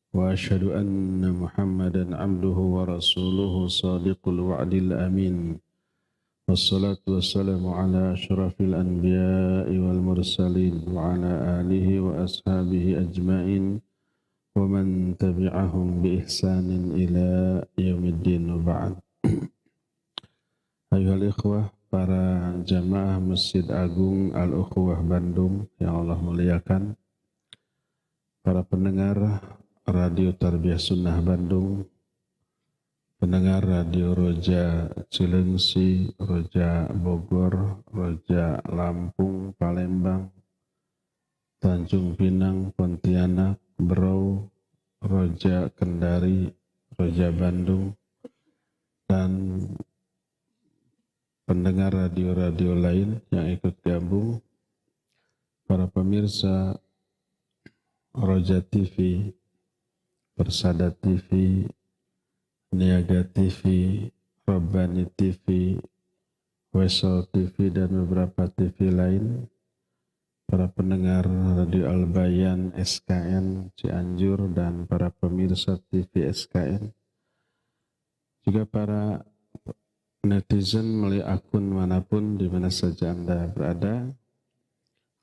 وأشهد أن محمدا عبده ورسوله صادق الوعد الأمين والصلاة والسلام على أشرف الأنبياء والمرسلين وعلى آله وأصحابه أجمعين ومن تبعهم بإحسان إلى يوم الدين وبعد. Ayuhal ikhwah, para jamaah Masjid Agung Al-Ukhuwah Bandung yang Allah muliakan, para pendengar Radio Tarbiyah Sunnah Bandung, pendengar Radio Roja Cilengsi, Roja Bogor, Roja Lampung, Palembang, Tanjung Pinang, Pontianak, Berau, Roja Kendari, Roja Bandung, dan pendengar radio-radio lain yang ikut gabung, para pemirsa Roja TV, Persada TV, Niaga TV, Rabbani TV, Wesel TV, dan beberapa TV lain, para pendengar Radio Al-Bayan SKN Cianjur, dan para pemirsa TV SKN, juga para netizen melalui akun manapun di mana saja Anda berada.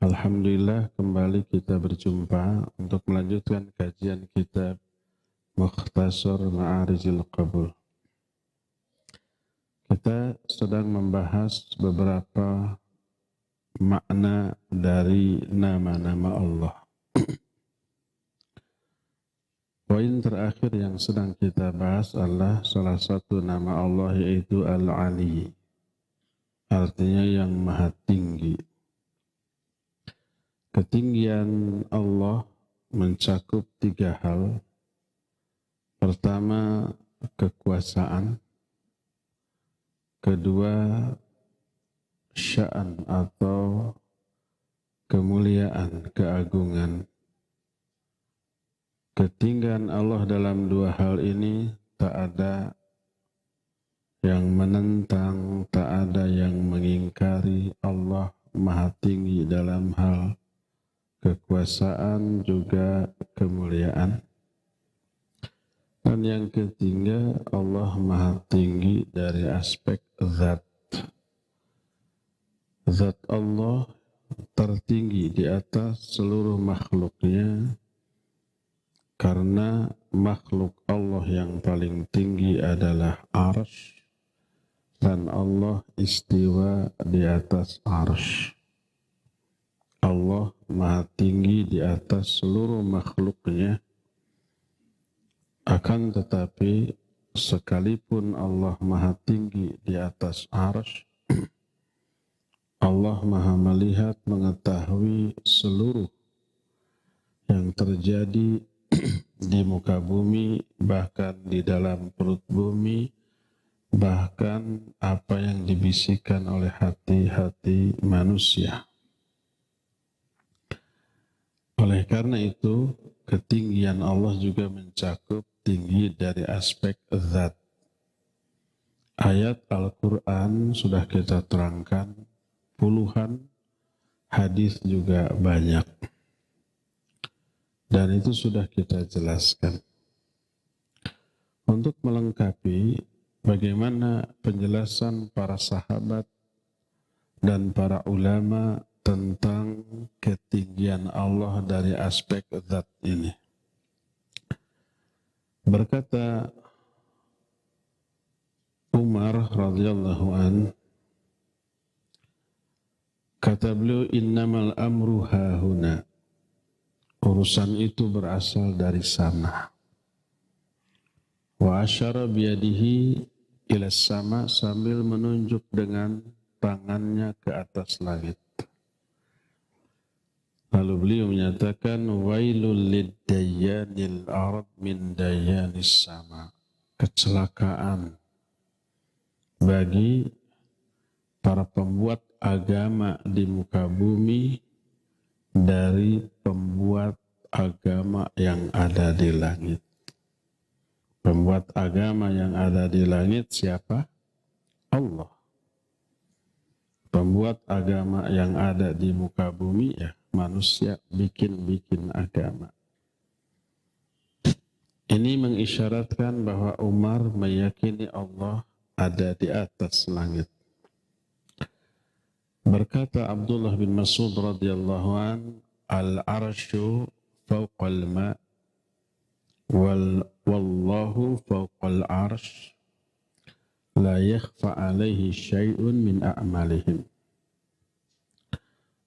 Alhamdulillah, kembali kita berjumpa untuk melanjutkan kajian kitab Mukhtasar Ma'arijil Qabul. Kita sedang membahas beberapa makna dari nama-nama Allah. Poin terakhir yang sedang kita bahas adalah salah satu nama Allah, yaitu Al-Ali, artinya yang maha tinggi. Ketinggian Allah mencakup 3 hal. Pertama, kekuasaan. Kedua, sya'an atau kemuliaan, keagungan. Ketinggian Allah dalam 2 hal ini tak ada yang menentang, tak ada yang mengingkari. Allah maha tinggi dalam hal kekuasaan juga kemuliaan. Dan yang ketiga, Allah maha tinggi dari aspek zat. Zat Allah tertinggi di atas seluruh makhluknya, karena makhluk Allah yang paling tinggi adalah arsy, dan Allah istiwa di atas arsy. Allah maha tinggi di atas seluruh makhluknya, akan tetapi sekalipun Allah maha tinggi di atas arsy, Allah maha melihat, mengetahui seluruh yang terjadi di muka bumi, bahkan di dalam perut bumi, bahkan apa yang dibisikkan oleh hati-hati manusia. Oleh karena itu, ketinggian Allah juga mencakup tinggi dari aspek zat. Ayat Al-Quran sudah kita terangkan puluhan, hadis juga banyak. Dan itu sudah kita jelaskan. Untuk melengkapi bagaimana penjelasan para sahabat dan para ulama tentang ketinggian Allah dari aspek zat ini. Berkata Umar radhiyallahu an, kata beliau, innamal amru hahuna. Urusan itu berasal dari sana. Wa asyara biyadihi ila sama, sambil menunjuk dengan tangannya ke atas langit. Lalu beliau menyatakan, wailul liddayanil ard min dayanis sama. Kecelakaan bagi para pembuat agama di muka bumi dari pembuat agama yang ada di langit. Pembuat agama yang ada di langit siapa? Allah. Pembuat agama yang ada di muka bumi, ya manusia bikin-bikin agama. Ini mengisyaratkan bahwa Umar meyakini Allah ada di atas langit. Berkata Abdullah bin Mas'ud radhiyallahu an, al-arsyu fawqal ma' wallahu fawqal arsh la yakhfa alaihi syai'un min a'malihim.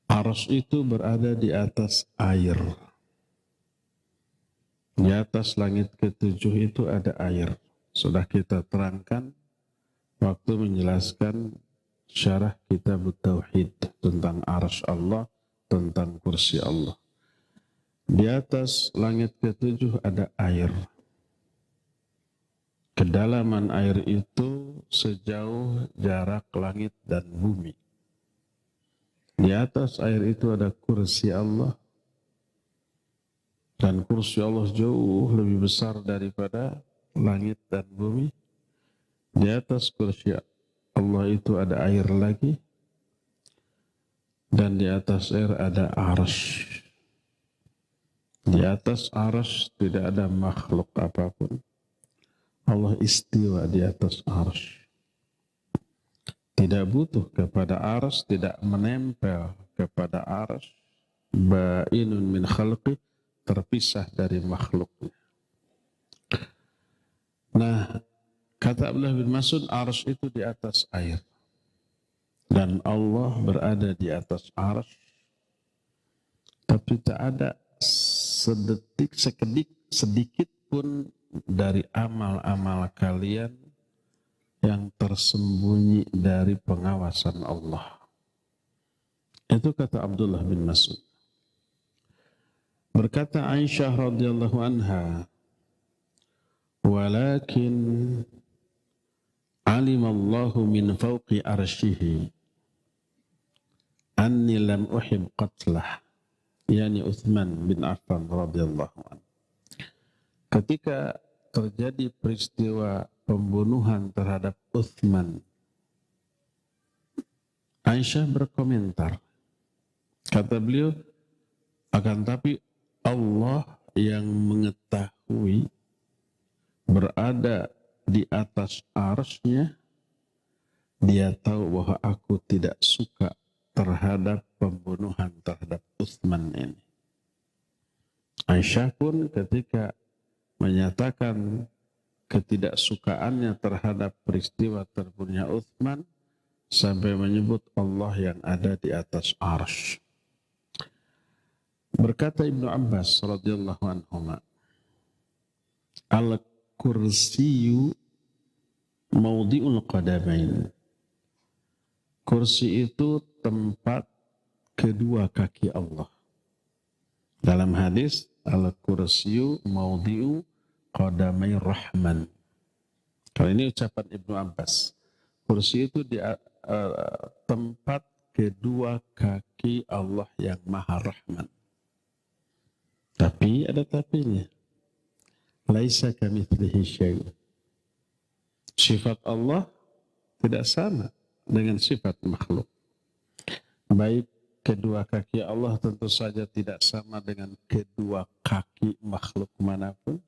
Arsy itu berada di atas air. Di atas langit ketujuh itu ada air. Sudah kita terangkan waktu menjelaskan syarah kitab Tauhid tentang arsy Allah, tentang kursi Allah. Di atas langit ketujuh ada air. Kedalaman air itu sejauh jarak langit dan bumi. Di atas air itu ada kursi Allah. Dan kursi Allah jauh lebih besar daripada langit dan bumi. Di atas kursi Allah itu ada air lagi. Dan di atas air ada arsy. Di atas arsy tidak ada makhluk apapun. Allah istiwa di atas arsy. Tidak butuh kepada arsy, tidak menempel kepada arsy. Ba'inun min khalqi, terpisah dari makhluknya. Nah, kata Abdullah bin Mas'ud, arsy itu di atas air. Dan Allah berada di atas arsy. Tapi tak ada sedikit pun dari amal-amal kalian yang tersembunyi dari pengawasan Allah. Itu kata Abdullah bin Mas'ud. Berkata Aisyah radhiyallahu anha, walakin alimallahu min fawqi arsyihi anni lam uhib qatlah, yani Uthman bin Affan radhiyallahu anhu. Ketika terjadi peristiwa pembunuhan terhadap Uthman, Aisyah berkomentar, kata beliau, akan tapi Allah yang mengetahui berada di atas arsy-Nya, Dia tahu bahwa aku tidak suka terhadap pembunuhan terhadap Uthman ini. Aisyah pun ketika menyatakan ketidaksukaannya terhadap peristiwa terbunuhnya Uthman, sampai menyebut Allah yang ada di atas arsy. Berkata Ibnu Abbas radhiyallahu anhuma, al-kursiyu maudhi'ul qadamain. Kursi itu tempat kedua kaki Allah. Dalam hadis, al-kursiyu maudhi'u qadamai rahman. Kalau ini ucapan Ibnu Abbas. Kursi itu di tempat kedua kaki Allah yang Maha Rahman. Tapi ada tapinya. Laisa kamitslihi syai'. Sifat Allah tidak sama dengan sifat makhluk. Baik kedua kaki Allah tentu saja tidak sama dengan kedua kaki makhluk manapun.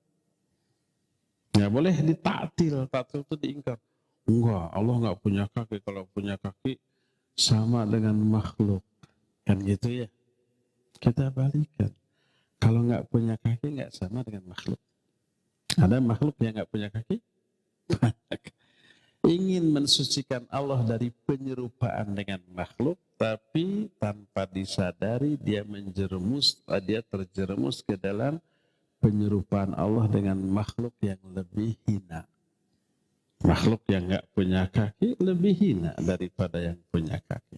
Ya boleh ditaktil, taktil itu diingkar. Enggak, Allah enggak punya kaki. Kalau punya kaki sama dengan makhluk. Kan gitu ya. Kita balikan. Kalau enggak punya kaki enggak sama dengan makhluk. Ada makhluk yang enggak punya kaki? Ingin mensucikan Allah dari penyerupaan dengan makhluk, tapi tanpa disadari dia terjerumus ke dalam penyerupaan Allah dengan makhluk yang lebih hina. Makhluk yang enggak punya kaki lebih hina daripada yang punya kaki.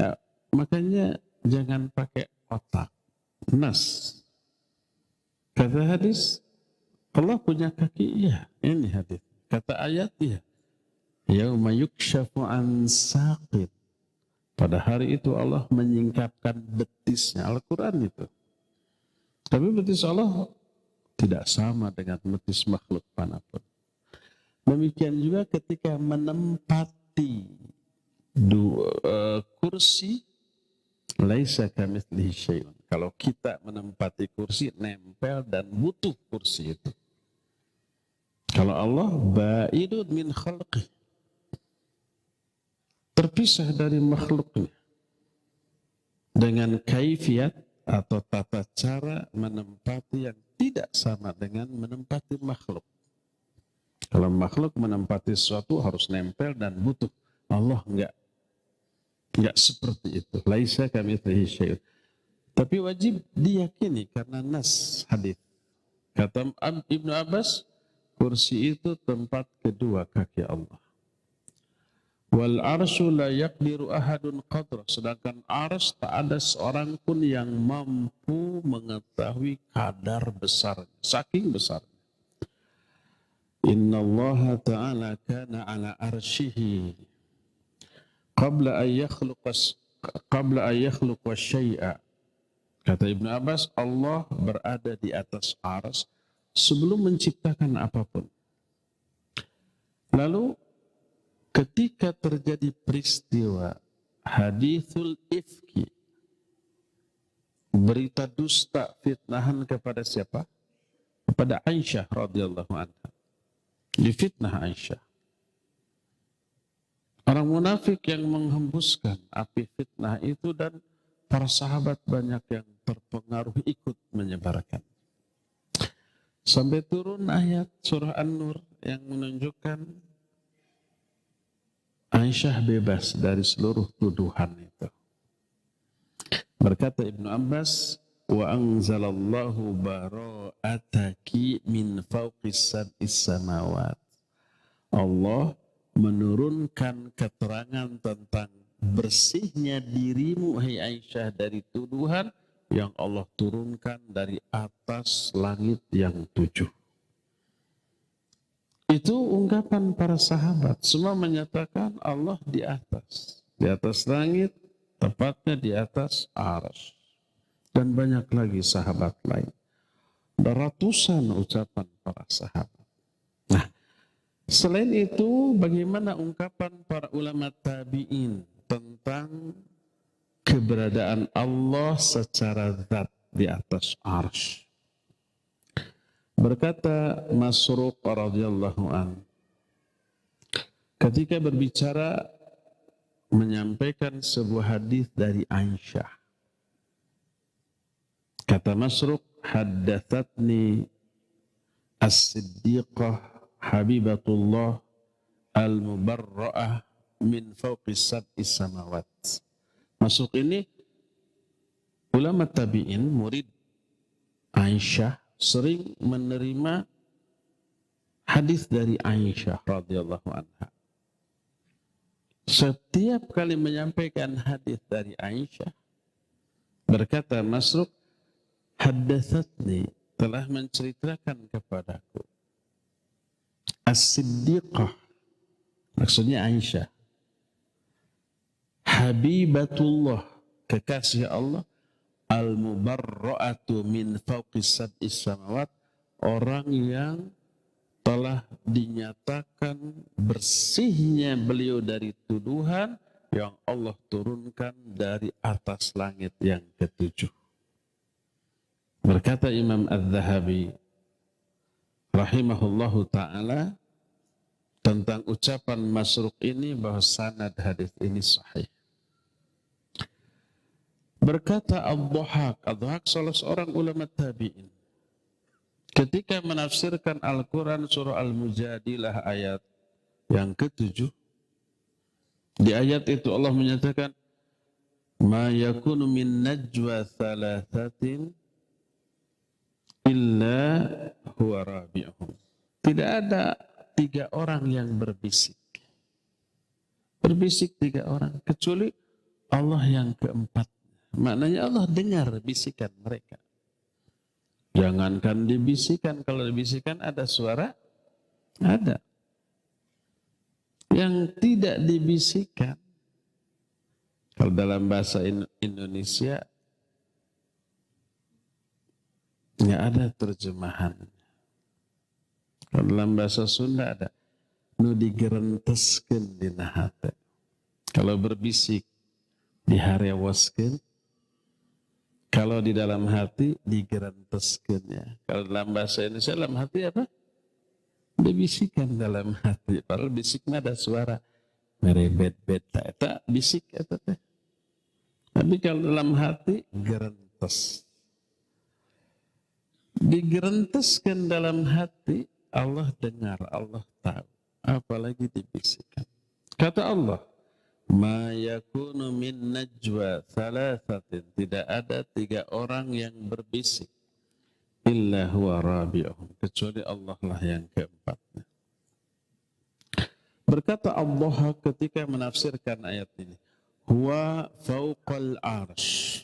Nah, makanya jangan pakai otak. Nas. Kata hadis, Allah punya kaki, iya. Ini hadis. Kata ayat, iya. Yauma yukshafu an saqit. Pada hari itu Allah menyingkapkan betisnya. Al-Quran itu. Tapi betis Allah tidak sama dengan betis makhluk manapun. Demikian juga ketika menempati kursi, laisa kamitslihi syai'un. Kalau kita menempati kursi, nempel dan butuh kursi itu. Kalau Allah ba'idun min khalqih, terpisah dari makhluknya dengan kaifiat atau tata cara menempati yang tidak sama dengan menempati makhluk. Kalau makhluk menempati sesuatu harus nempel dan butuh. Allah enggak seperti itu. Laisa kamitslihi syai'un. Tapi wajib diyakini karena nas hadis. Kata Ibnu Abbas, kursi itu tempat kedua kaki Allah. Wal arsyu la yaqdiru ahadun qadra. Sedangkan arsy tak ada seorang pun yang mampu mengetahui kadar besarnya, saking besarnya. Inna Allah Ta'ala kana ala arsyihi qabla an yakhluqa syai'a. Kata Ibnu Abbas, Allah berada di atas arsy sebelum menciptakan apapun. Lalu ketika terjadi peristiwa hadithul ifki, berita dusta fitnahan kepada siapa? Kepada Aisyah radhiyallahu anha. Difitnah Aisyah. Orang munafik yang menghembuskan api fitnah itu, dan para sahabat banyak yang terpengaruh ikut menyebarkan. Sampai turun ayat surah An-Nur yang menunjukkan Aisyah bebas dari seluruh tuduhan itu. Berkata Ibnu Abbas, wa anzalallahu bara'ataki min fawqis sab'is samawat. Allah menurunkan keterangan tentang bersihnya dirimu, hai Aisyah, dari tuduhan yang Allah turunkan dari atas langit yang 7. Itu ungkapan para sahabat. Semua menyatakan Allah di atas langit, tepatnya di atas arsy. Dan banyak lagi sahabat lain. Ada ratusan ucapan para sahabat. Nah, selain itu, bagaimana ungkapan para ulama tabi'in tentang keberadaan Allah secara zat di atas arsy? Berkata Masruq radhiyallahu an, ketika berbicara menyampaikan sebuah hadis dari Aisyah, kata Masruq, haddathatni as-siddiqah habibatullah al-mubarra'ah min fawqis sab'is samawat. Masruq ini ulama tabi'in, murid Aisyah, sering menerima hadis dari Aisyah radhiyallahu anha. Setiap kali menyampaikan hadis dari Aisyah, berkata Masruq, haddatsatni, telah menceritakan kepadaku as-siddiqah, maksudnya Aisyah, habibatullah, kekasih Allah, al-mubarra'atu min fawqis sab'is samawat, orang yang telah dinyatakan bersihnya beliau dari tuduhan yang Allah turunkan dari atas langit yang ke-7. Berkata Imam Az-Zahabi rahimahullahu ta'ala tentang ucapan Masruq ini, bahwa sanad hadis ini sahih. Berkata Ad-Dhahhak salah seorang ulama tabi'in, ketika menafsirkan Al-Quran surah Al-Mujadilah ayat yang ke-7, di ayat itu Allah menyatakan, ma yakunu min najwa thalathatin illa huwa rabi'uhum. Tidak ada 3 orang yang berbisik 3 orang, kecuali Allah yang keempat. Maknanya Allah dengar bisikan mereka. Jangankan dibisikkan, kalau dibisikkan ada suara, ada. Yang tidak dibisikkan, kalau dalam bahasa Indonesia nggak ada terjemahan. Kalau dalam bahasa Sunda ada, nu digerenteskeun dina hate. Kalau berbisik diharewaskeun, kalau di dalam hati digerenteskeunnya. Kalau dalam bahasa Indonesia, dalam hati apa? Dibisikan dalam hati. Padahal bisiknya ada suara merebet-bet. Tak bisik itu teh. Tapi kalau dalam hati gerentes. Digerenteskan dalam hati, Allah dengar, Allah tahu. Apalagi dibisikkan. Kata Allah, ma yakunu min najwa thalathatin, tidak ada 3 orang yang berbisik illa huwa rabi'uhum, kecuali Allah lah yang keempatnya. Berkata Allah ketika menafsirkan ayat ini, huwa fauqal arsh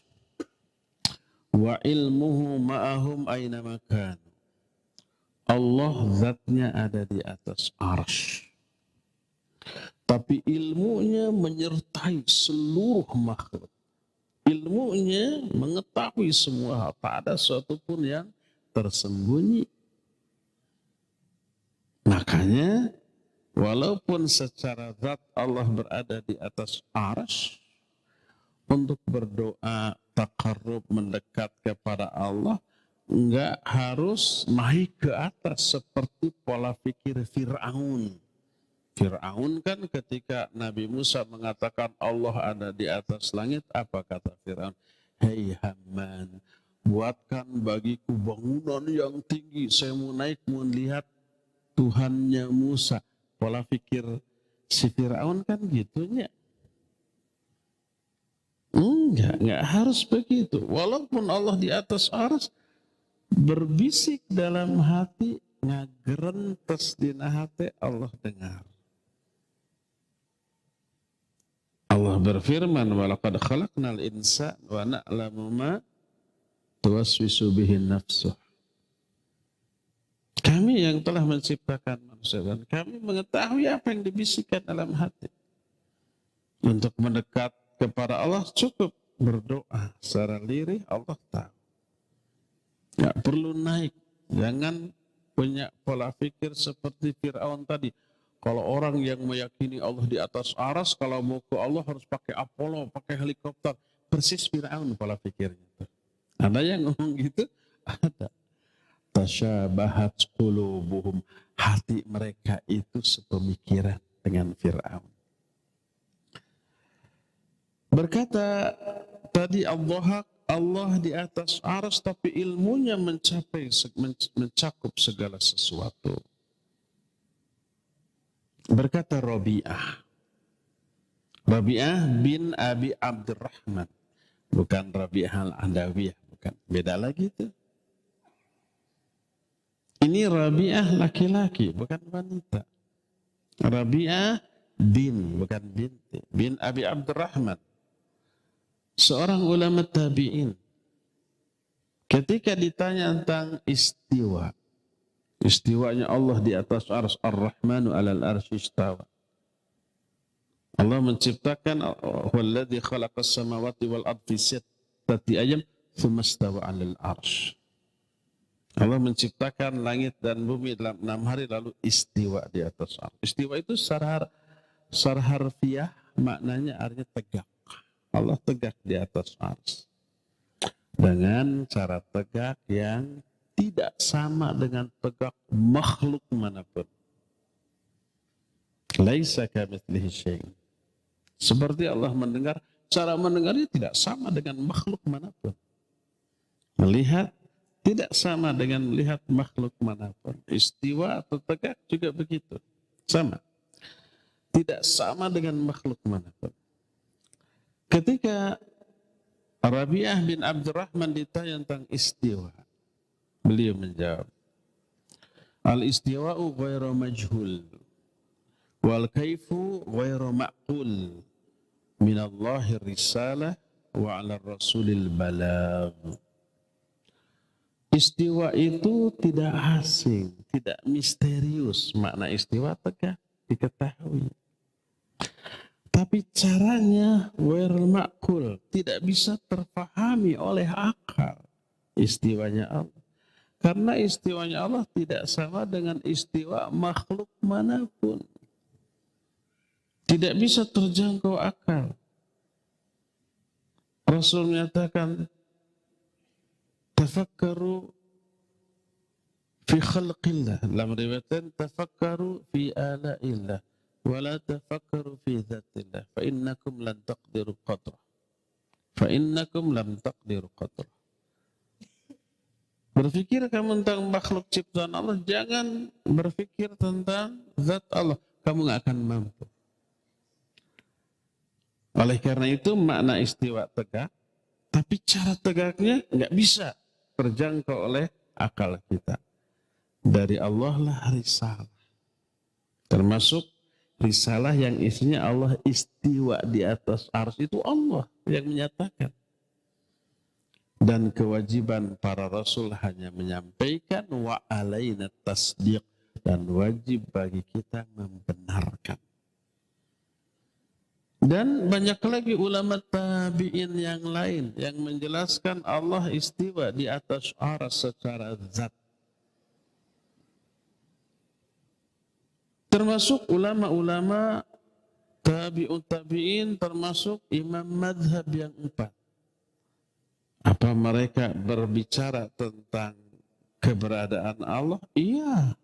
wa ilmuhu ma'ahum aina makan. Allah zatnya ada di atas arsh, tapi ilmunya menyertai seluruh makhluk. Ilmunya mengetahui semua hal, tak ada suatu pun yang tersembunyi. Makanya walaupun secara zat Allah berada di atas arsh, untuk berdoa taqarrub mendekat kepada Allah enggak harus naik ke atas seperti pola pikir Fir'aun. Fir'aun kan ketika Nabi Musa mengatakan Allah ada di atas langit, apa kata Fir'aun? Hei Haman, buatkan bagiku bangunan yang tinggi, saya mau naik mau lihat Tuhannya Musa. Pola pikir si Fir'aun kan gitunya. Enggak harus begitu. Walaupun Allah di atas arsy, berbisik dalam hati, ngagerentes dina hati, Allah dengar. Allah berfirman, walaqad khalaqnal insana wa na'lamu ma tuwaswisu bihi nafsuh. Kami yang telah menciptakan manusia dan kami mengetahui apa yang dibisikkan dalam hati. Untuk mendekat kepada Allah cukup berdoa secara lirih, Allah tahu. Nggak perlu naik. Jangan punya pola pikir seperti Fir'aun tadi. Kalau orang yang meyakini Allah di atas aras, kalau mau ke Allah harus pakai Apollo, pakai helikopter. Persis Fir'aun pola pikirnya. Ada yang ngomong gitu? Ada. Tasyabahat qulubuhum. Hati mereka itu sepemikiran dengan Fir'aun. Berkata tadi Allah di atas arsy, tapi ilmunya mencakup segala sesuatu. Berkata Rabi'ah bin Abi Abdurrahman, bukan Rabi'ah al-Adawiyah, bukan, beda lagi itu. Ini Rabi'ah laki-laki, bukan wanita. Rabi'ah bin, bukan binti, bin Abi Abdurrahman, seorang ulama tabi'in. Ketika ditanya tentang istiwa, istiwanya Allah di atas arsy, Ar-Rahmanu 'alal arsy istawa. Allah menciptakan, huwallazi khalaqas samawati wal ardi fi sittati ayyam tsumma istawa 'alal arsy. Allah menciptakan langit dan bumi dalam 6 hari lalu istiwa di atas arsy. Istiwa itu secara harfiah maknanya artinya tegak. Allah tegak di atas arsy dengan cara tegak yang tidak sama dengan tegak makhluk manapun. Laisa kamitslihi syai'. Seperti Allah mendengar, cara mendengarnya tidak sama dengan makhluk manapun. Melihat tidak sama dengan melihat makhluk manapun. Istiwa atau tegak juga begitu. Sama. Tidak sama dengan makhluk manapun. Ketika Rabi'ah bin Abdurrahman ditanya tentang istiwa, beliau menjawab, al-istiwa'u ghairu majhul wal kaifu ghairu ma'qul minallahi risalah wa 'ala rasulil balagh. Istiwa itu tidak asing, tidak misterius. Makna istiwa tegak diketahui. Tapi caranya ghairul ma'qul, tidak bisa terpahami oleh akal istiwanya Allah. Karena istiwanya Allah tidak sama dengan istiwa makhluk manapun. Tidak bisa terjangkau akal. Rasul menyatakan, tafakkaru fi khalqillah. Dalam riwayat tafakkaru fi ala'illah wa la tafakkaru fi dzatillah fa innakum lan taqdiru qadrah. Fa innakum lam taqdiru qadrah. Berpikir kamu tentang makhluk ciptaan Allah, jangan berpikir tentang zat Allah. Kamu nggak akan mampu. Oleh karena itu makna istiwa tegak, tapi cara tegaknya nggak bisa terjangkau oleh akal kita. Dari Allah lah risalah. Termasuk risalah yang isinya Allah istiwa di atas arsy, itu Allah yang menyatakan. Dan kewajiban para rasul hanya menyampaikan wa alaina tasdiq, dan wajib bagi kita membenarkan. Dan banyak lagi ulama tabi'in yang lain yang menjelaskan Allah istiwa di atas arsy secara zat. Termasuk ulama-ulama tabi'in, termasuk imam madhab yang 4. Apa mereka berbicara tentang keberadaan Allah? Iya.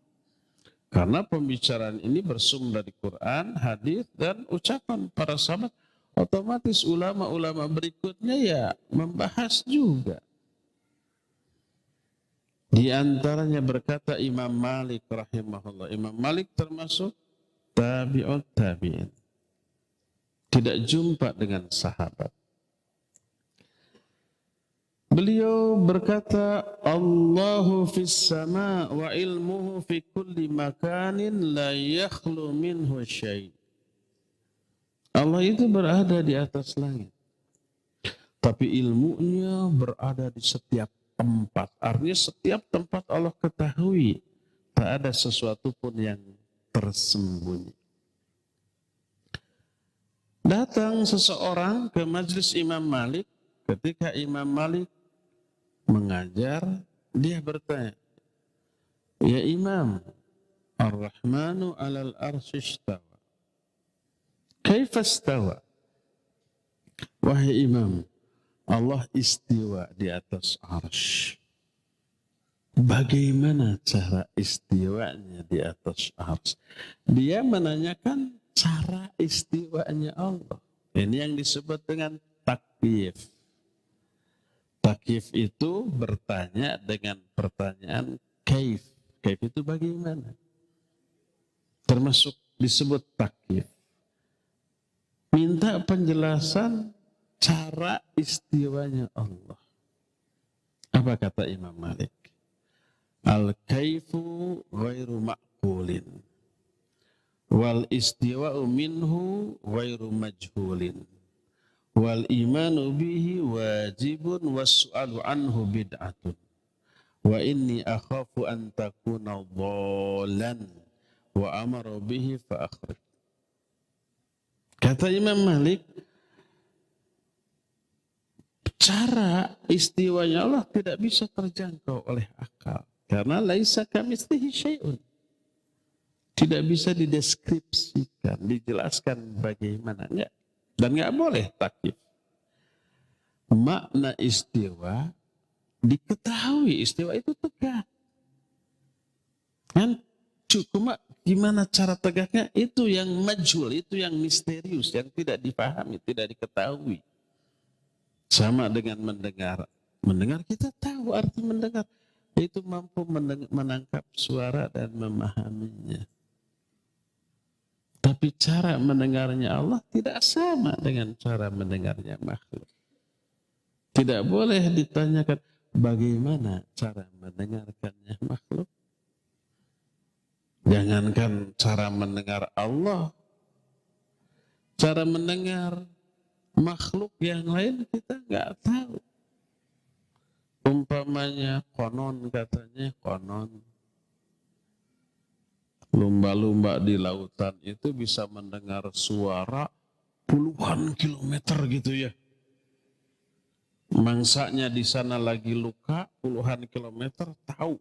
Karena pembicaraan ini bersumber dari Quran, hadis, dan ucapan para sahabat. Otomatis ulama-ulama berikutnya ya membahas juga. Di antaranya berkata Imam Malik rahimahullah. Imam Malik termasuk tabi'in. Tidak jumpa dengan sahabat. Beliau berkata, Allahu fis sama wa ilmuhu fi kulli makanin la yakhlu minhu syai'. Allah itu berada di atas langit. Tapi ilmunya berada di setiap tempat. Artinya setiap tempat Allah ketahui. Tak ada sesuatu pun yang tersembunyi. Datang seseorang ke majlis Imam Malik. Ketika Imam Malik mengajar, dia bertanya, ya Imam, Ar-Rahmanu alal arsy istawa. Kaifa istawa? Wahai Imam, Allah istiwa di atas arsy. Bagaimana cara istiwanya di atas arsy? Dia menanyakan cara istiwanya Allah. Ini yang disebut dengan takyif. Takyif itu bertanya dengan pertanyaan kaif. Kaif itu bagaimana? Termasuk disebut takyif. Minta penjelasan cara istiwanya Allah. Apa kata Imam Malik? Al-kaifu ghairu ma'qulin. Wal istiwa'u minhu ghairu majhulin. Wal imanu bihi wajibun wassu'alu anhu bid'atun. Wa inni akhafu an takuna dhallan wa amara bihi fa akhrij. Kata Imam Malik, cara istiwanya Allah tidak bisa terjangkau oleh akal. Karena laisa kamitslihi syai'un. Tidak bisa dideskripsikan, dijelaskan bagaimana. Enggak. Dan nggak boleh takyif. Makna istiwa diketahui, istiwa itu tegak. Kan cuma gimana cara tegaknya itu yang majhul, itu yang misterius, yang tidak dipahami, tidak diketahui. Sama dengan mendengar. Mendengar kita tahu arti mendengar. Itu mampu menangkap suara dan memahaminya. Tapi cara mendengarnya Allah tidak sama dengan cara mendengarnya makhluk. Tidak boleh ditanyakan bagaimana cara mendengarkannya makhluk. Jangankan cara mendengar Allah, cara mendengar makhluk yang lain kita nggak tahu. Umpamanya konon, katanya konon. Lumba-lumba di lautan itu bisa mendengar suara puluhan kilometer gitu ya. Mangsanya di sana lagi luka puluhan kilometer, tahu,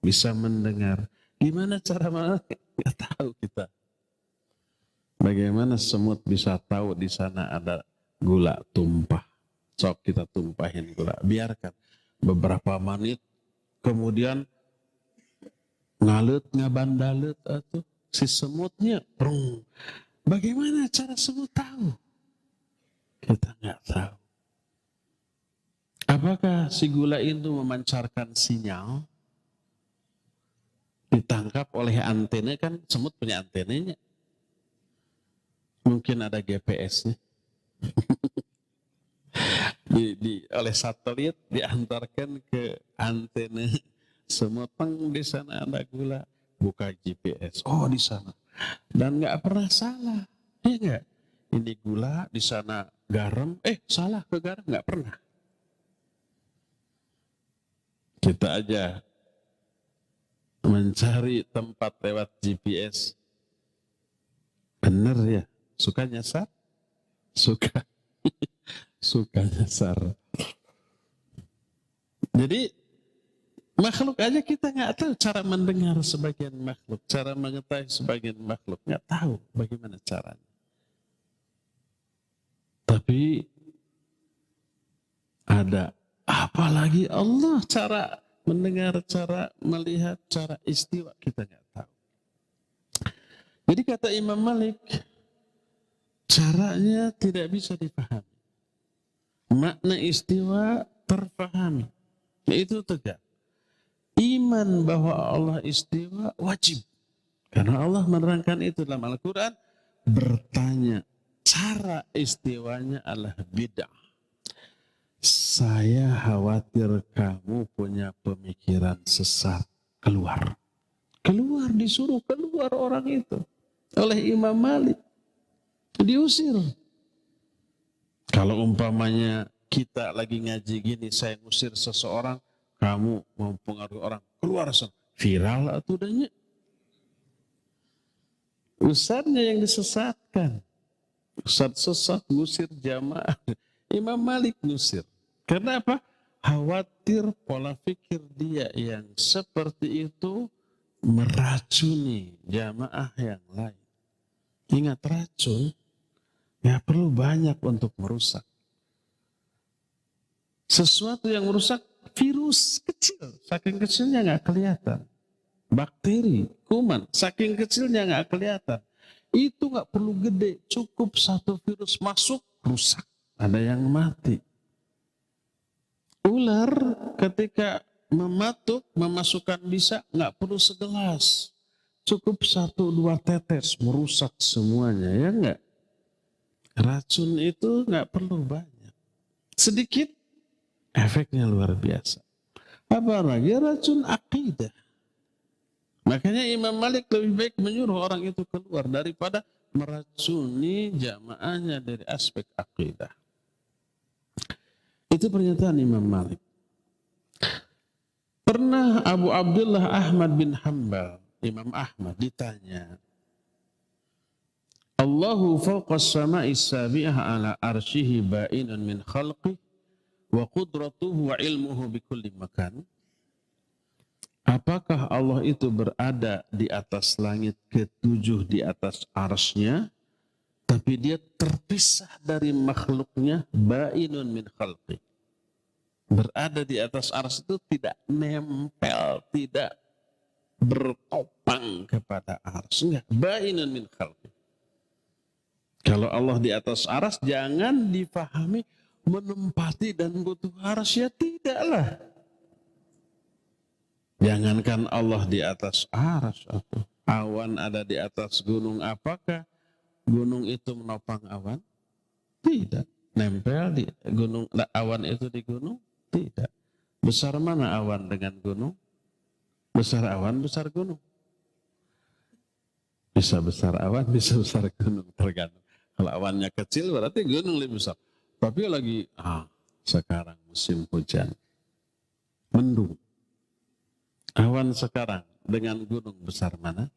bisa mendengar. Gimana cara mana? Nggak tahu kita. Bagaimana semut bisa tahu di sana ada gula tumpah? Sok kita tumpahin gula. Biarkan beberapa menit, kemudian ngalut ngabandalut atuh si semutnya. Prung. Bagaimana cara semut tahu? Kita nggak tahu. Apakah si gula itu memancarkan sinyal? Ditangkap oleh antena, kan semut punya antenanya. Mungkin ada GPS-nya. Oleh satelit diantarkan ke antena semut. Di sana ada gula. Buka GPS. Oh, di sana. Dan nggak pernah salah. Iya nggak? Ini gula, di sana garam. Salah ke garam. Nggak pernah. Kita aja mencari tempat lewat GPS. Bener ya? Suka nyasar? Suka. Suka nyasar. Jadi makhluk aja kita nggak tahu cara mendengar sebagian makhluk, cara mengetahui sebagian makhluk, nggak tahu bagaimana caranya. Tapi ada apalagi Allah, cara mendengar, cara melihat, cara istiwa kita nggak tahu. Jadi kata Imam Malik, caranya tidak bisa dipahami. Makna istiwa terpahami, yaitu tegak. Iman bahwa Allah istiwa wajib. Karena Allah menerangkan itu dalam Al-Quran. Bertanya, cara istiwanya adalah bid'ah. Saya khawatir kamu punya pemikiran sesat. Keluar. Keluar, disuruh keluar orang itu. Oleh Imam Malik. Diusir. Kalau umpamanya kita lagi ngaji gini, saya ngusir seseorang, kamu mempengaruhi orang, keluar sana. Viral atau udahnya. Ustadznya yang disesatkan. Ustadz sesat ngusir jamaah. Imam Malik ngusir. Karena apa? Khawatir pola pikir dia yang seperti itu meracuni jamaah yang lain. Ingat, racun ya perlu banyak untuk merusak. Sesuatu yang merusak, virus kecil, saking kecilnya nggak kelihatan. Bakteri, kuman, saking kecilnya nggak kelihatan. Itu nggak perlu gede, cukup satu virus masuk, rusak. Ada yang mati. Ular ketika mematuk, memasukkan bisa, nggak perlu segelas. Cukup 1-2 tetes, merusak semuanya, ya nggak? Racun itu nggak perlu banyak. Sedikit, efeknya luar biasa. Apalagi racun akidah. Makanya Imam Malik lebih baik menyuruh orang itu keluar daripada meracuni jamaahnya dari aspek akidah. Itu pernyataan Imam Malik. Pernah Abu Abdullah Ahmad bin Hanbal, Imam Ahmad, ditanya, Allahu fawqas sama'i sabi'ah ala arsyihi ba'inun min khalqih wa qudratuhu wa ilmuhu bikulli makan. Apakah Allah itu berada di atas langit ketujuh, di atas arsy-Nya, tapi dia terpisah dari makhluknya, ba'inun min khalqih. Berada di atas arsy itu tidak nempel, tidak bertopang kepada arsy. Enggak, ba'inun min khalqih. Kalau Allah di atas arsy, jangan dipahami menempati dan butuh arsy, ya tidaklah. Jangankan Allah di atas arsy, awan ada di atas gunung, apakah gunung itu menopang awan? Tidak. Nempel di gunung, awan itu di gunung? Tidak. Besar mana awan dengan gunung? Besar awan, besar gunung. Bisa besar awan, bisa besar gunung, tergantung. Kalau awannya kecil berarti gunung lebih besar. Tapi lagi sekarang musim hujan, mendung. Awan sekarang dengan gunung besar mana?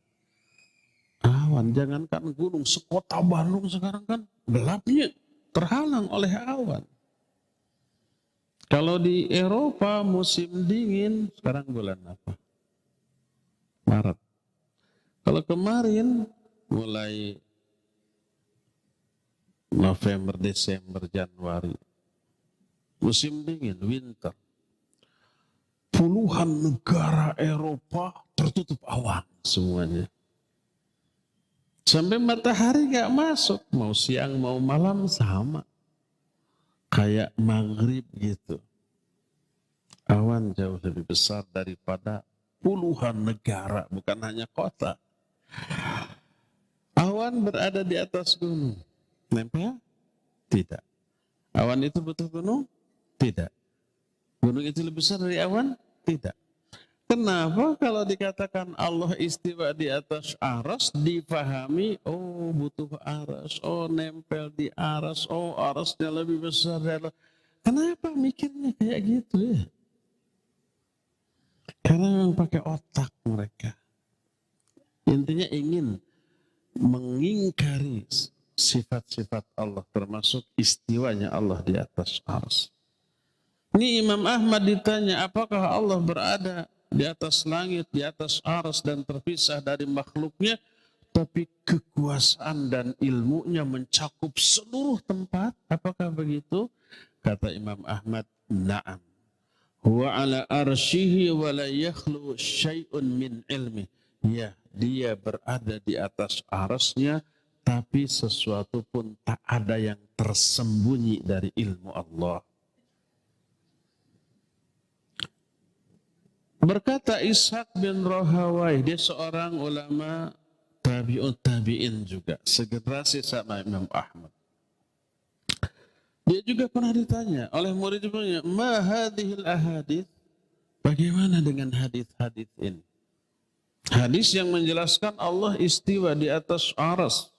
Awan, jangankan gunung, sekota Bandung sekarang kan gelapnya, terhalang oleh awan. Kalau di Eropa musim dingin, sekarang bulan apa? Maret. Kalau kemarin mulai November, Desember, Januari, musim dingin, winter. puluhan negara Eropa tertutup awan semuanya. Sampai matahari gak masuk, mau siang mau malam sama. Kayak maghrib gitu. Awan jauh lebih besar daripada puluhan negara, bukan hanya kota. Awan berada di atas gunung. Nempel? Tidak. Awan itu betul gunung? Tidak. Gunung itu lebih besar dari awan? Tidak. Kenapa kalau dikatakan Allah istiwa di atas aras, dipahami, oh butuh aras, oh nempel di aras, oh arasnya lebih besar dari Allah. Kenapa mikirnya kayak gitu ya? Karena memang pakai otak mereka. Intinya ingin mengingkari sifat-sifat Allah, termasuk istiwanya Allah di atas aras. Ini Imam Ahmad ditanya, apakah Allah berada di atas langit, di atas aras dan terpisah dari makhluknya, tapi kekuasaan dan ilmunya mencakup seluruh tempat? Apakah begitu? Kata Imam Ahmad, na'am. Huwa ala arsyihi wa la yakhlu syai'un min ilmi. Ya, dia berada di atas arasnya, tapi sesuatu pun tak ada yang tersembunyi dari ilmu Allah. Berkata Ishaq bin Rahawai, dia seorang ulama tabi'in juga, segenerasi sama Imam Ahmad. Dia juga pernah ditanya oleh murid-muridnya, ma hadhil ahadits? Bagaimana dengan hadis-hadis ini? Hadis yang menjelaskan Allah istiwa di atas aras.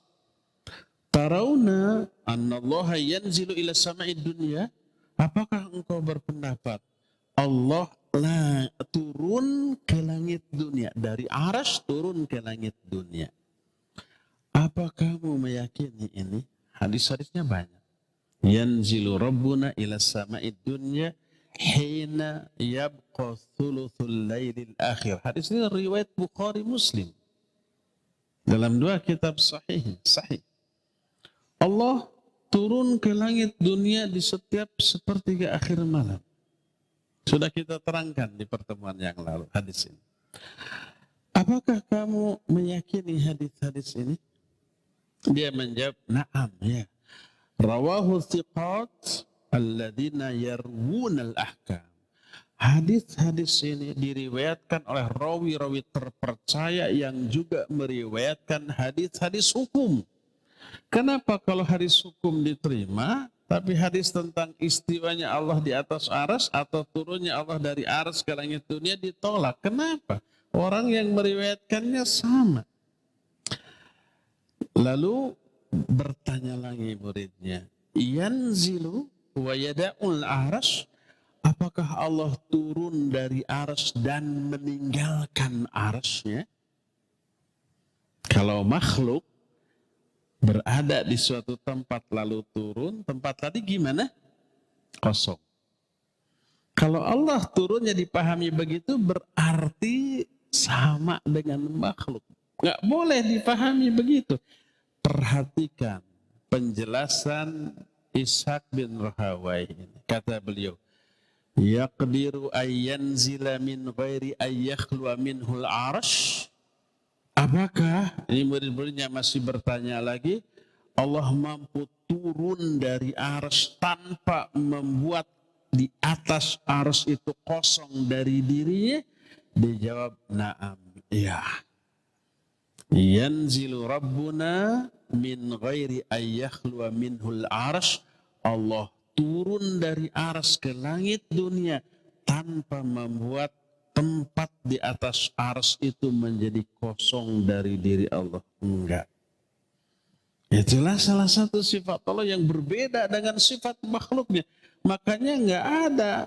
Tarawna annallaha yanzilu ila sama'id dunya? Apakah engkau berpendapat Allah turun ke langit dunia, dari aras turun ke langit dunia? Apa kamu meyakini ini? Hadis-hadisnya banyak. Yanzilu rabbuna ila sama'id dunya hina yabqa thuluthul lailil akhir. Hadis ini riwayat Bukhari Muslim. Dalam dua kitab sahih. Allah turun ke langit dunia di setiap sepertiga akhir malam. Sudah kita terangkan di pertemuan yang lalu hadis ini. Apakah kamu meyakini hadis-hadis ini? Dia menjawab, na'am, ya. Rawahu thiqat alladzina yarwunal ahkam. Hadis-hadis ini diriwayatkan oleh rawi-rawi terpercaya yang juga meriwayatkan hadis-hadis hukum. Kenapa kalau hadis hukum diterima, tapi hadis tentang istiwanya Allah di atas aras atau turunnya Allah dari aras ke langit dunia ditolak? Kenapa? Orang yang meriwayatkannya sama. Lalu bertanya lagi muridnya, yanzilu wa yada'ul aras? Apakah Allah turun dari aras dan meninggalkan arasnya? Kalau makhluk berada di suatu tempat lalu turun, tempat tadi gimana? Kosong. Kalau Allah turunnya dipahami begitu, berarti sama dengan makhluk. Nggak boleh dipahami begitu. Perhatikan penjelasan Ishaq bin Rahawai ini. Kata beliau, yaqdiru ayyanzila min ghairi ayyakhluwa minhul arash. Apakah, ini murid-muridnya masih bertanya lagi, Allah mampu turun dari arsy tanpa membuat di atas arsy itu kosong dari dirinya? Dijawab, na'am, iya. Yanzilu rabbuna min ghairi ayyakhluwa minhul arsy. Allah turun dari arsy ke langit dunia tanpa membuat tempat di atas arsy itu menjadi kosong dari diri Allah. Enggak. Itulah salah satu sifat Allah yang berbeda dengan sifat makhluknya. Makanya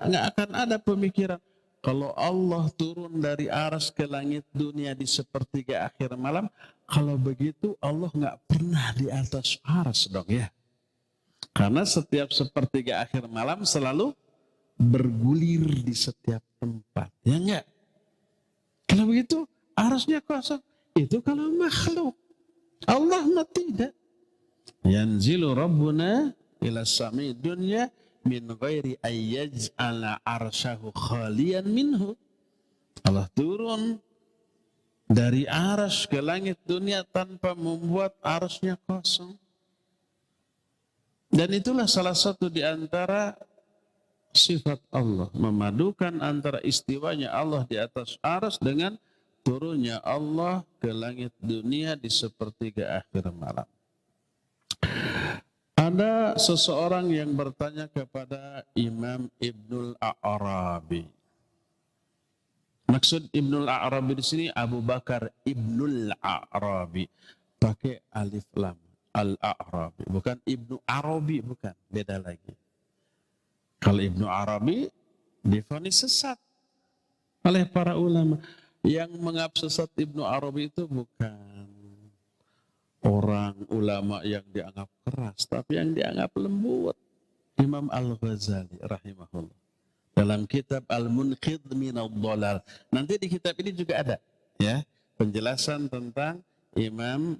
nggak akan ada pemikiran kalau Allah turun dari arsy ke langit dunia di sepertiga akhir malam, kalau begitu Allah nggak pernah di atas arsy dong ya. Karena setiap sepertiga akhir malam selalu bergulir di setiap tempat, ya enggak? Kalau begitu arasnya kosong. Itu kalau makhluk. Allah mah tidak. Yanzilu rabbuna ila sami dunya min ghairi ayyaj'ala arsyahu khalian minhu. Allah turun dari arsy ke langit dunia tanpa membuat arsy-nya kosong. Dan itulah salah satu di antara sifat Allah, memadukan antara istiwanya Allah di atas arsy dengan turunnya Allah ke langit dunia di sepertiga akhir malam. Ada seseorang yang bertanya kepada Imam Ibnul A'rabi. Maksud Ibnul A'rabi di sini Abu Bakar Ibnul A'rabi, pakai alif lam, Al-A'rabi, bukan Ibnu Arabi, bukan, beda lagi. Kalau Ibnu Arabi divonis sesat oleh para ulama. Yang mengap sesat Ibnu Arabi itu bukan orang ulama yang dianggap keras, tapi yang dianggap lembut. Imam Al-Ghazali rahimahullah dalam kitab Al-Munqidh Minadh Dhalal. Nanti di kitab ini juga ada ya penjelasan tentang Imam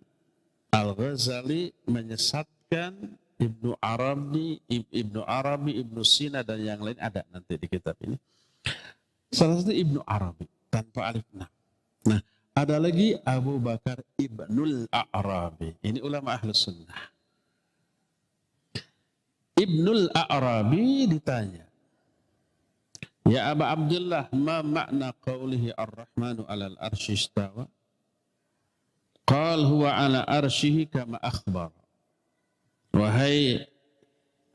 Al-Ghazali menyesatkan Ibnu Arabi, Ibnu Sina dan yang lain, ada nanti di kitab ini. Salah satu Ibnu Arabi tanpa alif lam. Nah, ada lagi Abu Bakar Ibnul A'rabi. Ini ulama Ahlus Sunnah. Ibnul A'rabi ditanya, "Ya Aba Abdullah, ma makna qawlihi ar-Rahmanu 'alal arsy istawa?" Qal huwa 'ala arsyihi kama akhbar. Wahai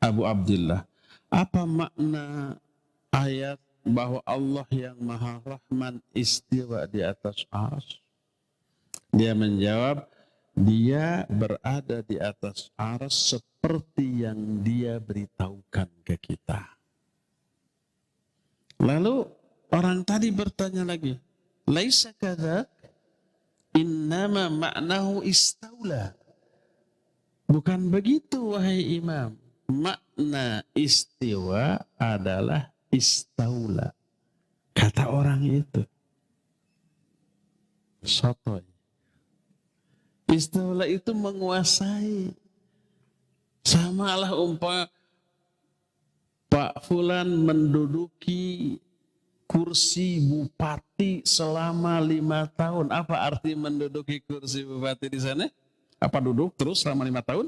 Abu Abdullah, apa makna ayat bahwa Allah yang Maha Rahman istiwa di atas arsy? Dia menjawab, dia berada di atas arsy seperti yang dia beritahukan ke kita. Lalu orang tadi bertanya lagi, laisa kadzak, innama ma'nahu istaula. Bukan begitu wahai imam. Makna istiwa adalah istaula. Kata orang itu. Sotoy. Istaula itu menguasai. Samalah umpama Pak Fulan menduduki kursi bupati selama 5 tahun. Apa arti menduduki kursi bupati di sana? Apa duduk terus selama 5 tahun?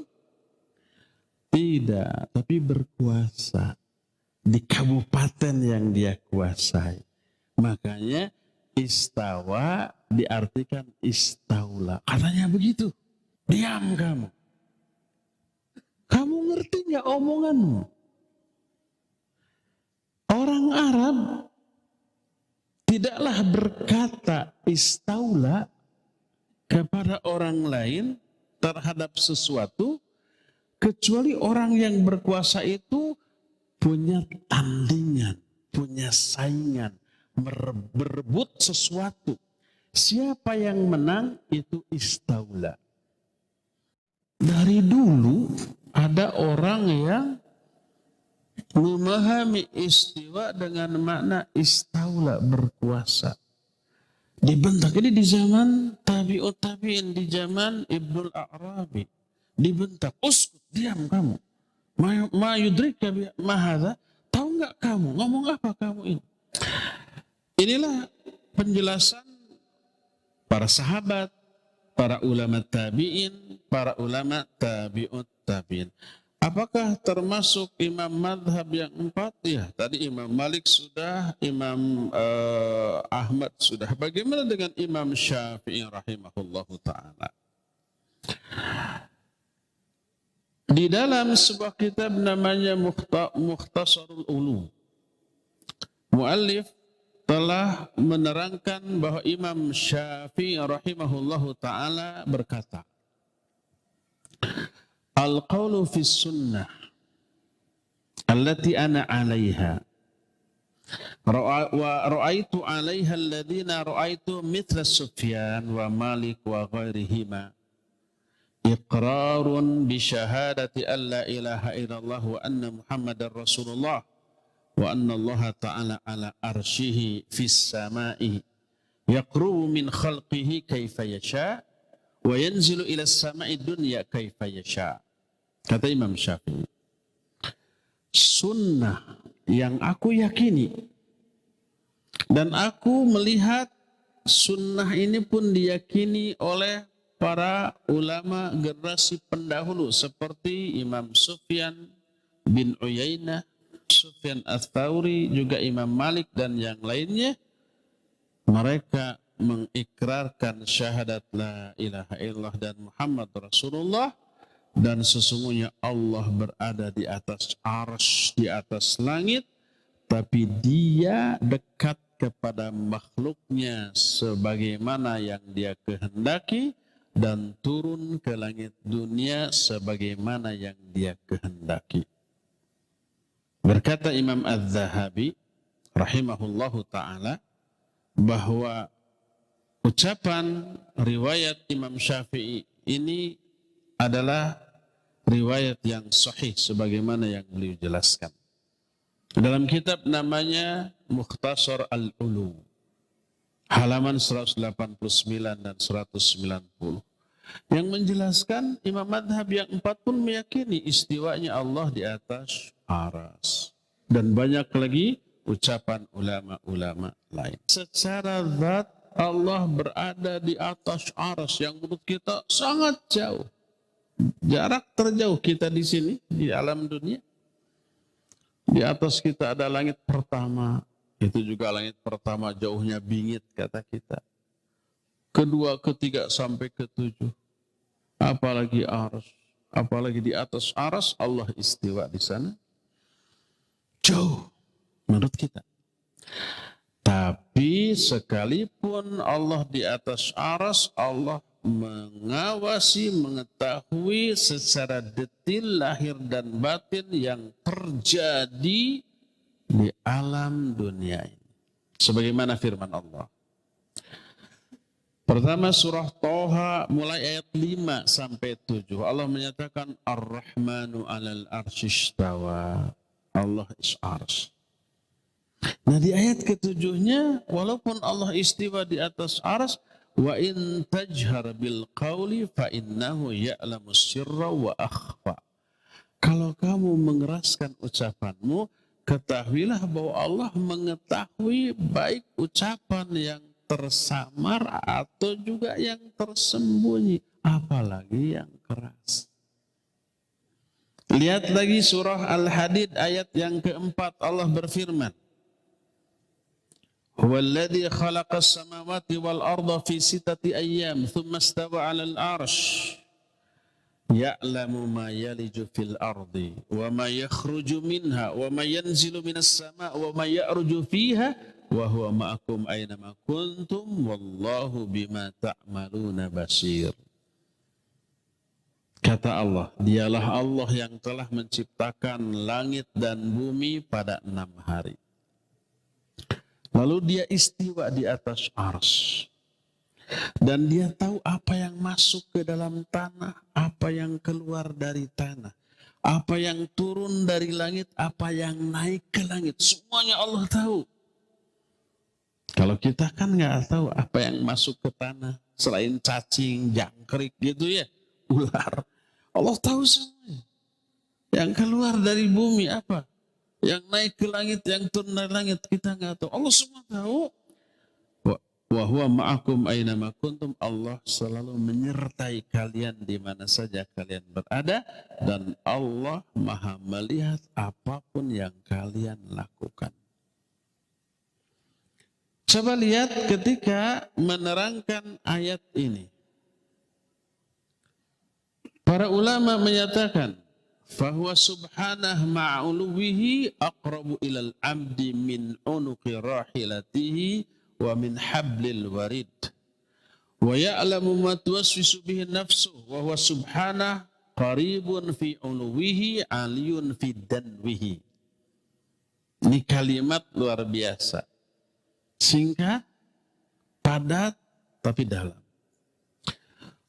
Tidak, tapi berkuasa di kabupaten yang dia kuasai. Makanya istawa diartikan istaula. Katanya begitu. Diam kamu. Kamu ngerti nggak omonganmu? Orang Arab tidaklah berkata istaula kepada orang lain terhadap sesuatu kecuali orang yang berkuasa itu punya tandingan, punya saingan, berebut sesuatu. Siapa yang menang itu istaula. Dari dulu ada orang yang memahami istiwa dengan makna istaula, berkuasa. Dibentak ini di zaman tabi'ut tabi'in, di zaman Ibnul A'rabi. Dibentak, uskut, diam kamu. Ma yudrika ma hadza? Tahu enggak kamu ngomong apa kamu ini? Inilah penjelasan para sahabat, para ulama tabi'in, para ulama tabi'ut tabi'in. Apakah termasuk imam madhab yang 4? Ya, tadi Imam Malik sudah, Imam Ahmad sudah. Bagaimana dengan Imam Syafi'i rahimahullahu ta'ala? Di dalam sebuah kitab namanya Mukhtasarul Ulum, muallif telah menerangkan bahwa Imam Syafi'i rahimahullahu ta'ala berkata, al-qawlu fi sunnah allati ana 'alaiha wa ra'aitu 'alaiha alladhina ra'aitu mithla Sufyan wa Malik wa ghairihima iqrarun bi syahadati an la ilaha illallah wa anna Muhammadar Rasulullah wa anna Allah ta'ala 'ala arsyihi fis sama'i yaqrubu min khalqihi kaifa yasha wa yanzilu ila as-sama'i dunya kaifa yasha. Kata Imam Syafi'i, sunnah yang aku yakini Dan aku melihat sunnah ini pun diyakini oleh para ulama generasi pendahulu seperti Imam Sufyan bin Uyainah, Sufyan Ats-Tsauri, juga Imam Malik dan yang lainnya. Mereka mengikrarkan syahadat la ilaha illallah dan Muhammad Rasulullah, dan sesungguhnya Allah berada di atas arsy, di atas langit, tapi dia dekat kepada makhluknya sebagaimana yang dia kehendaki dan turun ke langit dunia sebagaimana yang dia kehendaki. Berkata Imam Az-Zahabi rahimahullahu ta'ala bahwa ucapan riwayat Imam Syafi'i ini adalah riwayat yang sahih sebagaimana yang beliau jelaskan. Dalam kitab namanya Mukhtasar Al-Ulum, halaman 189 dan 190, yang menjelaskan imam madhab yang empat pun meyakini istiwanya Allah di atas aras. Dan banyak lagi ucapan ulama-ulama lain. Secara zat Allah berada di atas aras yang menurut kita sangat jauh. Jarak terjauh kita di sini, di alam dunia. Di atas kita ada langit pertama. Itu juga langit pertama jauhnya bingit kata kita. Kedua, ketiga, sampai ketujuh. Apalagi aras. Apalagi di atas aras Allah istiwa di sana. Jauh menurut kita. Tapi sekalipun Allah di atas aras, Allah mengawasi, mengetahui secara detil lahir dan batin yang terjadi di alam dunia ini. Sebagaimana firman Allah. Pertama surah Toha mulai ayat 5 sampai 7. Allah menyatakan Ar-Rahmanu 'alal arsy istawa. Allah is ars. Nah di ayat ketujuhnya, walaupun Allah istiwa di atas ars, wa in tajhar bil qawli fa innahu ya'lamu sirra wa akhfa. Kalau kamu mengeraskan ucapanmu, ketahuilah bahwa Allah mengetahui baik ucapan yang tersamar atau juga yang tersembunyi, apalagi yang keras. Lihat lagi surah Al-Hadid ayat yang keempat, Allah berfirman, Huwallazi khalaqas samawati wal arda fi sittati ayyam thumma istawa 'alal 'arsy ya'lamu ma yaliju fil ardi wa ma yakhruju minha wa ma yanzilu minas sama' wa ma ya'ruju fiha wa huwa ma'akum aina ma kuntum wallahu bima ta'maluna basir. Kata Allah, dialah Allah yang telah menciptakan langit dan bumi pada 6 hari. Lalu dia istiwa di atas arsy. Dan dia tahu apa yang masuk ke dalam tanah, apa yang keluar dari tanah, apa yang turun dari langit, apa yang naik ke langit. Semuanya Allah tahu. Kalau kita kan nggak tahu apa yang masuk ke tanah, selain cacing, jangkrik gitu ya, ular. Allah tahu semuanya. Yang keluar dari bumi apa? Yang naik ke langit, yang turun dari langit, kita nggak tahu. Allah semua tahu. Wa huwa ma'akum aina ma kuntum. Allah selalu menyertai kalian di mana saja kalian berada, dan Allah Maha melihat apapun yang kalian lakukan. Coba lihat ketika menerangkan ayat ini. Para ulama menyatakan, fahuwa subhanah ma'uluwihi aqrabu ilal abdi min unuqi rahilatihi wa min hablil warid. Wa ya'lamu ma tuwaswisu bihi nafsu wa huwa subhanah qaribun fi uluwihi aliyun fi danwihi. Ini kalimat luar biasa. Singkat, padat, tapi dalam.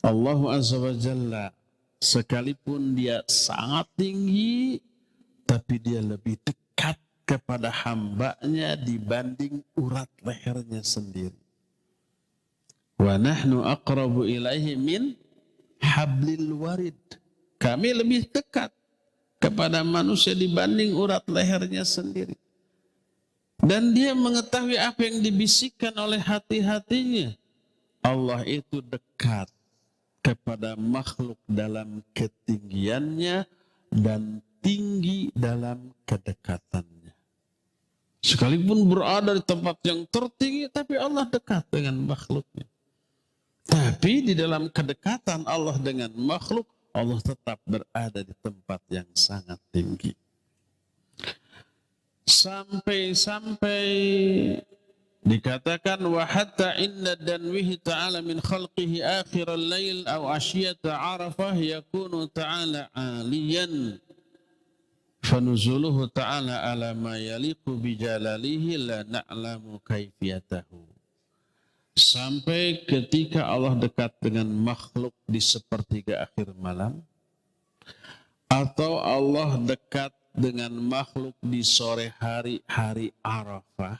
Allah Azza wa Jalla sekalipun dia sangat tinggi, tapi dia lebih dekat kepada hambanya dibanding urat lehernya sendiri. Wa nahnu aqrabu ilaihi min hablil warid. Kami lebih dekat kepada manusia dibanding urat lehernya sendiri. Dan dia mengetahui apa yang dibisikkan oleh hati-hatinya. Allah itu dekat kepada makhluk dalam ketinggiannya dan tinggi dalam kedekatannya. Sekalipun berada di tempat yang tertinggi, tapi Allah dekat dengan makhluknya. Tapi di dalam kedekatan Allah dengan makhluk, Allah tetap berada di tempat yang sangat tinggi. Sampai-sampai dikatakan wa hatta inna danwihi ta'ala min khalqihi akhiral lail aw asyiyata arafah yakunu ta'ala aliyan fanuzuluhu ta'ala ala ma yaliqu bijalalihi la na'lamu kaifiyatahu. Sampai ketika Allah dekat dengan makhluk di sepertiga akhir malam, atau Allah dekat dengan makhluk di sore hari, hari Arafah.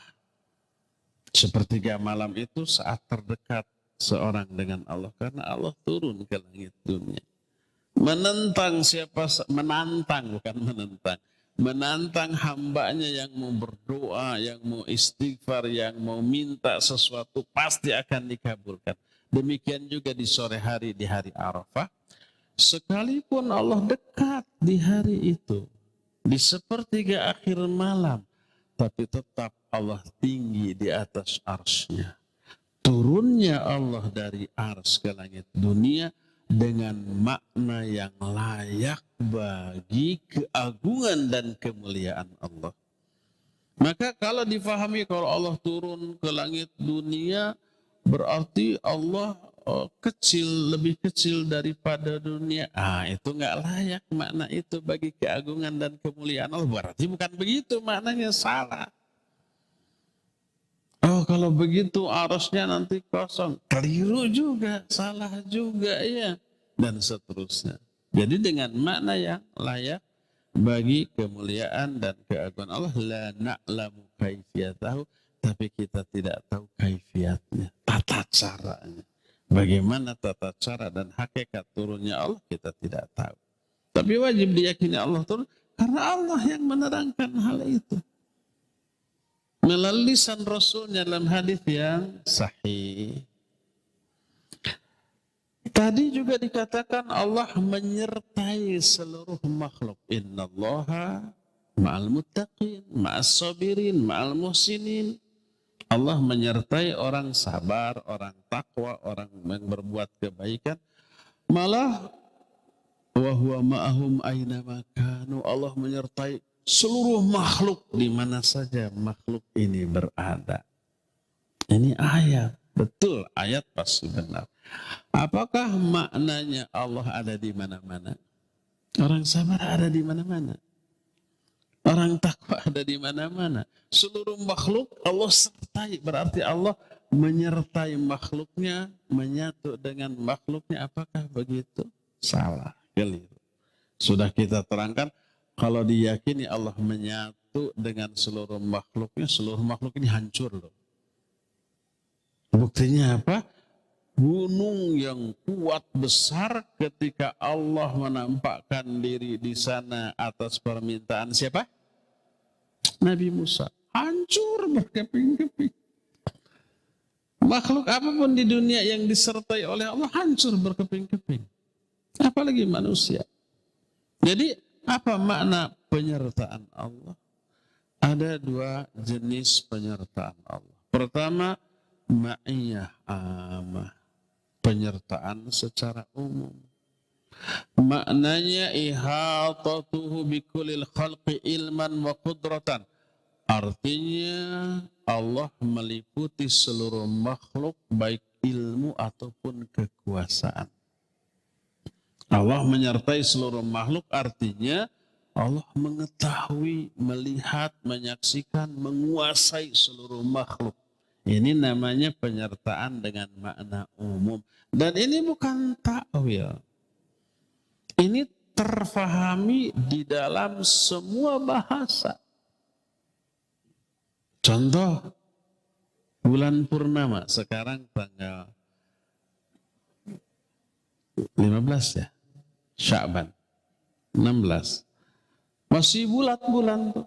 Sepertiga malam itu saat terdekat seorang dengan Allah, karena Allah turun ke langit dunia. Menentang menantang hambanya yang mau berdoa, yang mau istighfar, yang mau minta sesuatu, pasti akan dikabulkan. Demikian juga di sore hari, di hari Arafah. Sekalipun Allah dekat di hari itu, di sepertiga akhir malam, tapi tetap Allah tinggi di atas arsy-Nya. Turunnya Allah dari arsy ke langit dunia dengan makna yang layak bagi keagungan dan kemuliaan Allah. Maka kalau difahami kalau Allah turun ke langit dunia, berarti Allah kecil, lebih kecil daripada dunia. Itu nggak layak makna itu bagi keagungan dan kemuliaan Allah. Berarti bukan begitu, maknanya salah. Oh, kalau begitu arasnya nanti kosong. Keliru juga, salah juga ya. Dan seterusnya. Jadi dengan makna yang layak bagi kemuliaan dan keagungan Allah, la na'lamu kaifiyatahu, tapi kita tidak tahu kaifiatnya, tata caranya. Bagaimana tata cara dan hakikat turunnya Allah kita tidak tahu. Tapi wajib diyakini Allah turun karena Allah yang menerangkan hal itu. Melalui lisan Rasulnya dalam hadis yang sahih. Tadi juga dikatakan Allah menyertai seluruh makhluk. Innallaha ma'al muttaqin, ma'as sabirin, ma'al muhsinin. Allah menyertai orang sabar, orang takwa, orang yang berbuat kebaikan. Malah wa huwa ma'ahum aina ma kanu. Allah menyertai seluruh makhluk di mana saja makhluk ini berada. Ini ayat, betul ayat pasti benar. Apakah maknanya Allah ada di mana-mana? Orang sabar ada di mana-mana. Orang takwa ada di mana-mana. Seluruh makhluk Allah sertai. Berarti Allah menyertai makhluknya, menyatu dengan makhluknya. Apakah begitu? Salah, keliru. Sudah kita terangkan, kalau diyakini Allah menyatu dengan seluruh makhluknya, seluruh makhluk ini hancur loh. Buktinya apa? Gunung yang kuat besar ketika Allah menampakkan diri di sana atas permintaan siapa? Nabi Musa. Hancur berkeping-keping. Makhluk apapun di dunia yang disertai oleh Allah hancur berkeping-keping. Apalagi manusia. Jadi apa makna penyertaan Allah? Ada dua jenis penyertaan Allah. Pertama, ma'iyah amah. Penyertaan secara umum. Maknanya ihatatuhu bikulil khalqi ilman wa qudratan. Artinya Allah meliputi seluruh makhluk baik ilmu ataupun kekuasaan. Allah menyertai seluruh makhluk artinya Allah mengetahui, melihat, menyaksikan, menguasai seluruh makhluk. Ini namanya penyertaan dengan makna umum. Dan ini bukan ta'wil. Ini terfahami di dalam semua bahasa. Contoh, bulan purnama, sekarang tanggal 15 ya, Sya'ban, 16. Masih bulat-bulan tuh.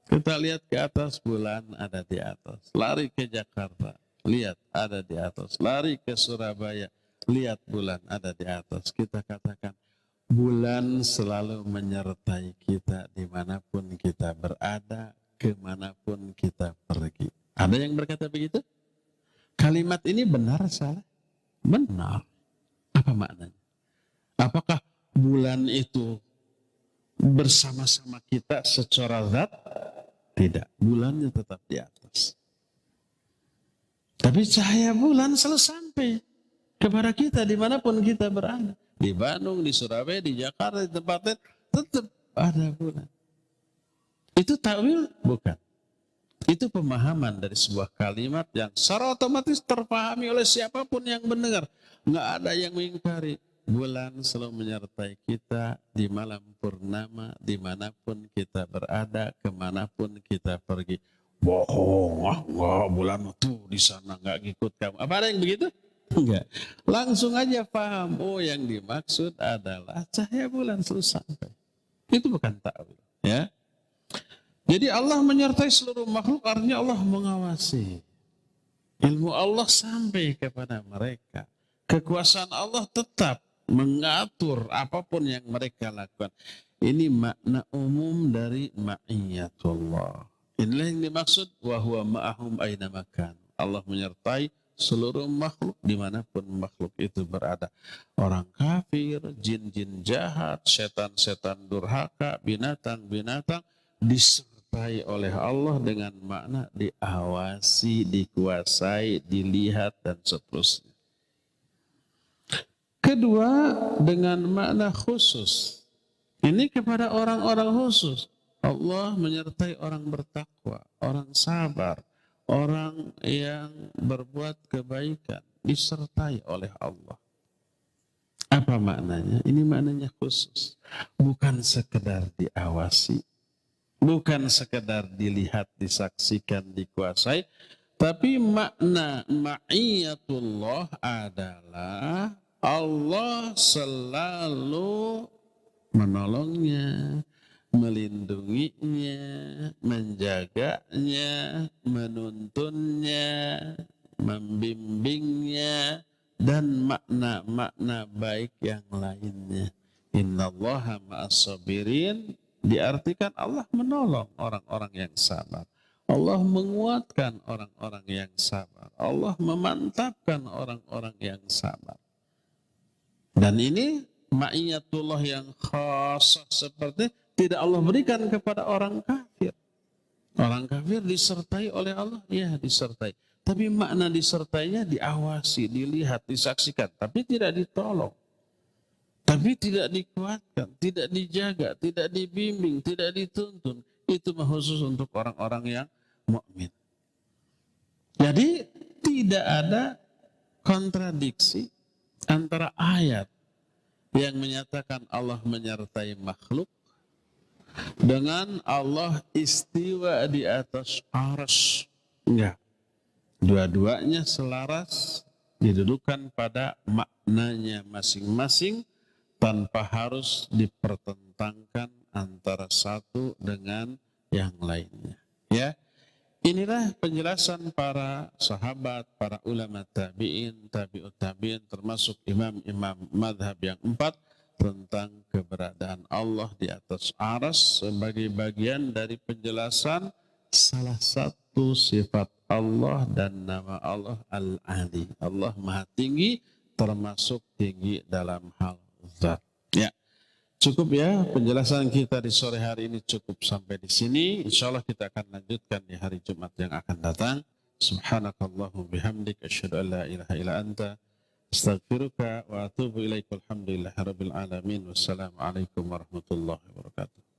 Kita lihat ke atas, bulan ada di atas. Lari ke Jakarta, lihat ada di atas. Lari ke Surabaya, lihat bulan ada di atas. Kita katakan, bulan selalu menyertai kita dimanapun kita berada, kemanapun kita pergi. Ada yang berkata begitu? Kalimat ini benar salah? Benar. Apa maknanya? Apakah bulan itu bersama-sama kita secara zat? Tidak, bulannya tetap di atas. Tapi cahaya bulan selalu sampai kepada kita dimanapun kita berada. Di Bandung, di Surabaya, di Jakarta, di tempat lain, tetap ada bulan. Itu takwil? Bukan. Itu pemahaman dari sebuah kalimat yang secara otomatis terpahami oleh siapapun yang mendengar. Nggak ada yang mengingkari. Bulan selalu menyertai kita di malam purnama, dimanapun kita berada, kemanapun kita pergi. Bohong, enggak, bulan itu di sana nggak ngikut kamu. Apa ada yang begitu? Enggak. Langsung aja paham, oh yang dimaksud adalah cahaya bulan selalu sampai. Itu bukan ta'wil, ya. Jadi Allah menyertai seluruh makhluk, artinya Allah mengawasi. Ilmu Allah sampai kepada mereka. Kekuasaan Allah tetap mengatur apapun yang mereka lakukan. Ini makna umum dari ma'iyatullah. Inilah yang dimaksud wa huwa ma'ahum aina makan. Allah menyertai seluruh makhluk dimanapun makhluk itu berada. Orang kafir, jin-jin jahat, setan-setan durhaka, binatang-binatang disertai oleh Allah dengan makna diawasi, dikuasai, dilihat dan seterusnya. Kedua, dengan makna khusus. Ini kepada orang-orang khusus. Allah menyertai orang bertakwa, orang sabar, orang yang berbuat kebaikan, disertai oleh Allah. Apa maknanya? Ini maknanya khusus. Bukan sekedar diawasi, bukan sekedar dilihat, disaksikan, dikuasai, tapi makna ma'iyatullah adalah Allah selalu menolongnya, melindunginya, menjaganya, menuntunnya, membimbingnya, dan makna-makna baik yang lainnya. Innallaha ma'as-sabirin diartikan Allah menolong orang-orang yang sabar. Allah menguatkan orang-orang yang sabar. Allah memantapkan orang-orang yang sabar. Dan ini ma'iyatullah yang khasah seperti tidak Allah berikan kepada orang kafir. Orang kafir disertai oleh Allah, ya disertai. Tapi makna disertainya diawasi, dilihat, disaksikan. Tapi tidak ditolong. Tapi tidak dikuatkan, tidak dijaga, tidak dibimbing, tidak dituntun. Itu khusus untuk orang-orang yang mukmin. Jadi tidak ada kontradiksi antara ayat yang menyatakan Allah menyertai makhluk dengan Allah istiwa di atas arsy. Enggak. Dua-duanya selaras, didudukan pada maknanya masing-masing tanpa harus dipertentangkan antara satu dengan yang lainnya. Ya. Inilah penjelasan para sahabat, para ulama tabi'in, tabi'ut tabi'in, termasuk imam-imam madhab yang 4 tentang keberadaan Allah di atas arsy sebagai bagian dari penjelasan salah satu sifat Allah dan nama Allah Al-Ali. Allah Maha Tinggi, termasuk tinggi dalam hal zat. Ya. Cukup ya penjelasan kita di sore hari ini, cukup sampai di sini. Insya Allah kita akan lanjutkan di hari Jumat yang akan datang. Subhanakallahumma bihamdik asyhadu an la ilaha illa anta astaghfiruka wa atubu ilaik. Alhamdulillahirabbil alamin. Wassalamualaikum warahmatullahi wabarakatuh.